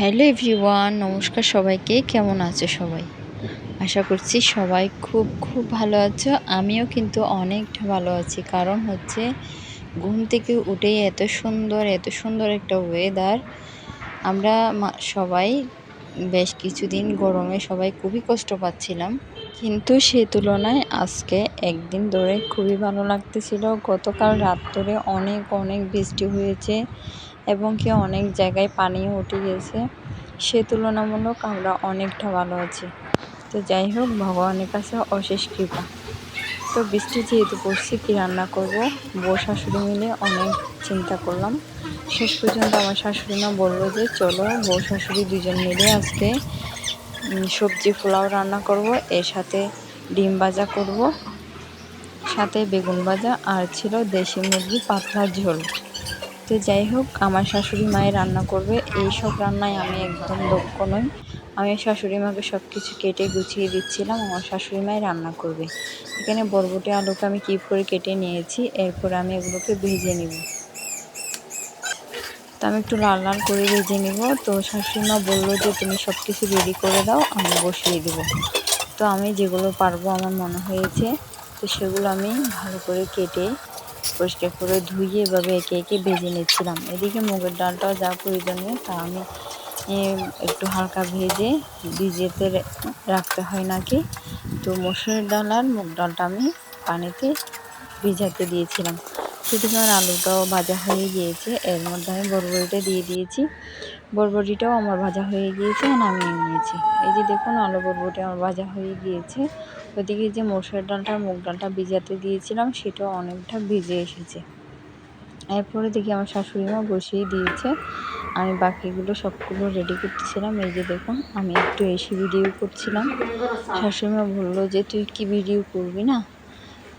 Hello everyone, নমস্কার সবাইকে। কেমন আছো সবাই? আশা করছি সবাই খুব খুব ভালো আছো। আমিও কিন্তু অনেকটা ভালো আছি। কারণ হচ্ছে ঘুম থেকে উঠেই এত সুন্দর একটা ওয়েদার। আমরা সবাই বেশ কিছুদিন গরমে সবাই খুবই কষ্ট পাচ্ছিলাম। কিন্তু সে তুলনায় আজকে একদিন ধরে খুবই ভালো লাগতেছিল। গতকাল রাত ধরে অনেক অনেক বৃষ্টি হয়েছে এবং কি অনেক জায়গায় পানিও উঠে গেছে। সে তুলনামূলক আমরা অনেকটা ভালো আছি। তো যাই হোক, ভগবানের কাছে অশেষ কৃপা। তো বৃষ্টি যেহেতু পড়ছে, কী রান্না করব, বউ শাশুড়ি মিলে অনেক চিন্তা করলাম। শেষ পর্যন্ত আমার শাশুড়ি মা বললো যে চলো বউ শাশুড়ি দুজন মিলে আজকে সবজি পোলাও রান্না করব, এর সাথে ডিম ভাজা করব, সাথে বেগুন ভাজা, আর ছিল দেশি মুরগি পাতলা ঝোল। তো যাই হোক, আমার শাশুড়ি মায়ের রান্না করবে। এই সব রান্নায় আমি একদম দক্ষ নই। আমি শাশুড়ি মাকে সব কিছু কেটে গুছিয়ে দিচ্ছিলাম, আমার শাশুড়ি মাই রান্না করবে। এখানে বরবটি আলুকে আমি কিপ করে কেটে নিয়েছি, এরপর আমি এগুলোকে ভেজে নিব। তো আমি একটু লাল লাল করে ভেজে নিব। তো শাশুড়ি মা বললো যে তুমি সব কিছু রেডি করে দাও, আমি বসিয়ে দিব। তো আমি যেগুলো পারবো আমার মনে হয়েছে, তো সেগুলো আমি ভালো করে কেটে পরিষ্কার করে ধুয়ে এভাবে একে একে ভেজে নিচ্ছিলাম। এদিকে মুগের ডালটাও যা প্রয়োজনীয় তা আমি একটু হালকা ভেজে ভিজিয়েতে রাখতে হয় নাকি। তো মসুরের ডাল আর মুগ ডালটা আমি পানিতে ভিজাতে দিয়েছিলাম। সেদিকে আমার আলুটাও ভাজা হয়ে গিয়েছে, এর মধ্যে আমি বরবটিটা দিয়ে দিয়েছি। বরবটিটাও আমার ভাজা হয়ে গিয়েছে, নামিয়ে নিয়েছি। এই যে দেখুন, আলু বরবটি আমার ভাজা হয়ে গিয়েছে। ওইদিকে যে মসুরের ডালটা মুগ ডালটা ভিজাতে দিয়েছিলাম সেটাও অনেকটা ভিজে এসেছে। এরপরে দেখি আমার শাশুড়ি মা বসিয়ে দিয়েছে, আমি বাকিগুলো সবগুলো রেডি করতেছিলাম। এই যে দেখুন, আমি একটু এসে ভিডিও করছিলাম। শাশুড়ি মা বললো যে তুই কি ভিডিও করবি না?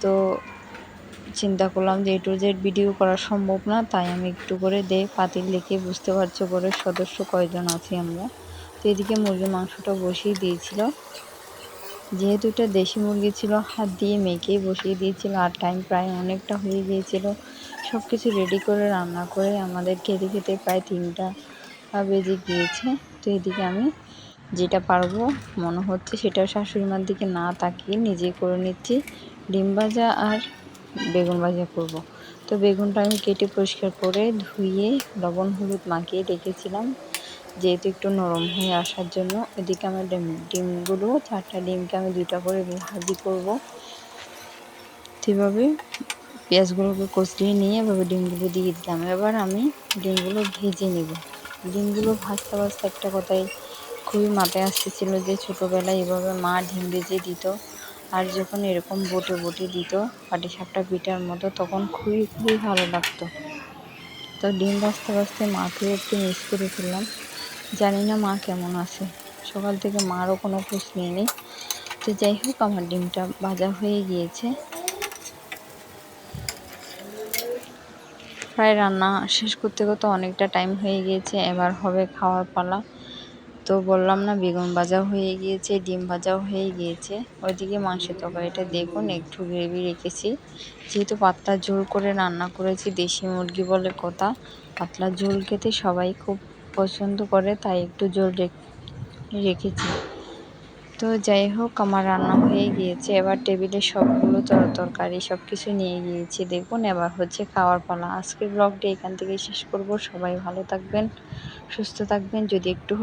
তো চিন্তা করলাম যে A to Z ভিডিও করা সম্ভব না, তাই আমি একটু করে পাতিল লিখে, বুঝতে পারছো ঘরের সদস্য কয়জন আছি আমরা। তো এদিকে মুরগির মাংসটা বসিয়ে দিয়েছিল। যেহেতু এটা দেশি মুরগি ছিল, হাত দিয়ে মেখে বসিয়ে দিয়েছিল, আর টাইম প্রায় অনেকটা হয়ে গিয়েছিল। সব কিছু রেডি করে রান্না করে আমাদের খেতে খেতে প্রায় 3টা বেজে গিয়েছে। তো এদিকে আমি যেটা পারবো মনে হচ্ছে সেটা শাশুড়ি মার দিকে না তাকিয়ে নিজেই করে নিচ্ছি। ডিম ভাজা আর বেগুন ভাজা করব। তো বেগুনটা আমি কেটে পরিষ্কার করে ধুয়ে লবণ হলুদ মাখিয়ে রেখেছিলাম, যেহেতু একটু নরম হয়ে আসার জন্য। এদিকে আমার ডিমগুলো 4টা ডিমকে আমি 2টা করে ভাজি করব। এভাবে পেঁয়াজগুলোকে কষিয়ে নিয়ে এভাবে ডিমগুলো দিয়ে দিলাম। এবার আমি ডিমগুলো ভেজে নেব। ডিমগুলো ভাজতে ভাজতে একটা কথাই খুবই মাথায় আসতেছিল যে ছোটোবেলায় এভাবে মা ডিম ভেজে দিত, আর যখন এরকম বটে বটে দিত পাটিসাপটা পিঠার মতো, তখন খুবই খুবই ভালো লাগতো। তো ডিম ভাজতে ভাজতে মাকেও একটু মিস করে ফেললাম। জানি না মা কেমন আছে, সকাল থেকে মারও কোনো খোঁজ নেই। তো যাই হোক, আমার ডিমটা ভাজা হয়ে গিয়েছে, প্রায় রান্না শেষ করতে করতে অনেকটা টাইম হয়ে গিয়েছে। এবার হবে খাওয়ার পালা। তো বললাম না, বেগুন ভাজাও হয়ে গিয়েছে, ডিম ভাজাও হয়ে গিয়েছে। ওইদিকে মাংসের তরকারিটা দেখুন, একটু গ্রেভি রেখেছি, যেহেতু পাতলা ঝোল করে রান্না করেছি, দেশি মুরগি বলে কথা, পাতলা ঝোল খেতে সবাই খুব পছন্দ করে, তাই একটু ঝোল রেখেছি। তো যাই হোক, আমার রান্না হয়ে গিয়েছে। এবার টেবিলে সবগুলো তরকারি সব কিছু নিয়ে গিয়েছি। দেখুন, এবার হচ্ছে খাওয়ার পালা। আজকের ব্লগটি এখান থেকে শেষ করব। সবাই ভালো থাকবেন, সুস্থ থাকবেন। যদি একটু